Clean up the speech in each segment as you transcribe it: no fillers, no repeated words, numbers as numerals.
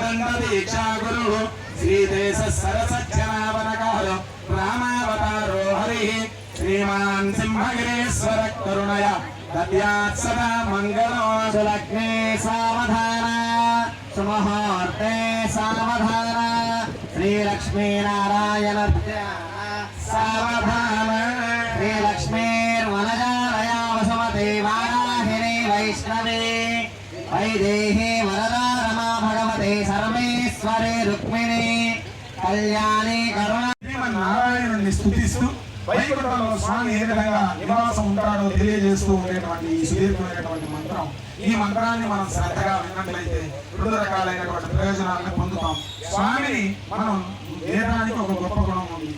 दण्ड दीक्षा गुरु श्रीदेश सरसज्जनावनकारो रामावतारो हरिः श्रीमान् सिंहगिरीश्वर करुणया दद्यात् सदा मंगलो सुलग्ने सावधान सुमुहूर्ते सावधान श्रीलक्ष्मी नारायण सावधान श्रीलक्ष्मीर्वनजालया वसुमती वाराहिणी वैष्णवी वैदेही वरदा रमा भगवती सर्वेश्वरी रुक्मिणी कल्याणी करुणा నారాయణుని స్తుతిస్తూ వైకుంఠంలో స్వామి ఏ విధంగా నివాసం ఉంటాడో తెలియజేస్తూ ఉండేటువంటి ఈ సుదీర్ఘమైనటువంటి మంత్రం. ఈ మంత్రాన్ని మనం శ్రద్ధగా విన్నట్లయితే రెండు రకాలైనటువంటి ప్రయోజనాలను పొందుతాం. స్వామిని మనం వేదానికి ఒక గొప్ప గుణం ఉంది.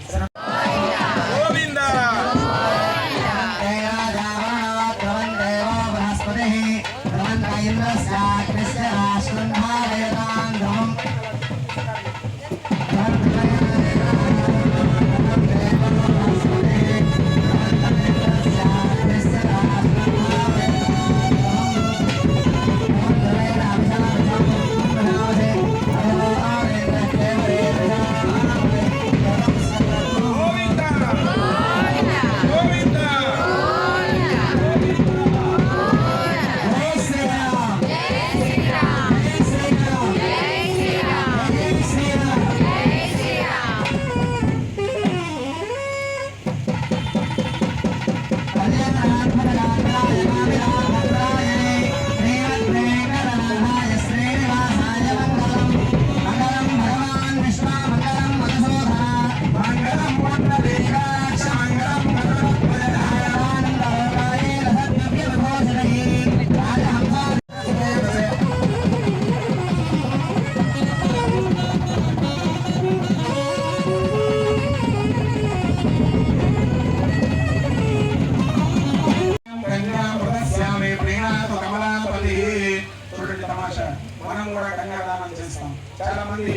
మనం కూడా కన్యాదానం చేస్తాం. చాలా మంది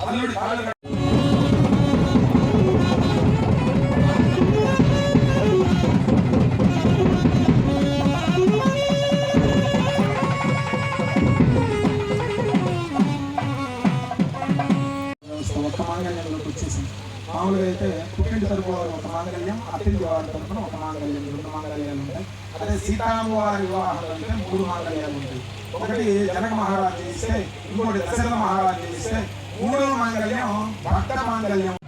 అల్లుడి కాళ్ళు ఒక్క మాంగళ్యంలోకి వచ్చేసింది. మామూలుగా అయితే పుట్టింటి తరపు వారు ఒక మాంగళ్యం, అత్తింటి వారి తరపున ఒక మాంగళ్యం, 2 మాంగళ్యాలు ఉంటాయి. అదే సీతారామ వారి వివాహాలు అంటే 3 మాంగళ్యాలు ఉంటాయి. ఒకటి జనక మహారాజు ఇస్తే, ఇంకోటి దశరథ మహారాజు ఇస్తే, 3వ మాంగళ్యం భక్త మాంగళ్యం.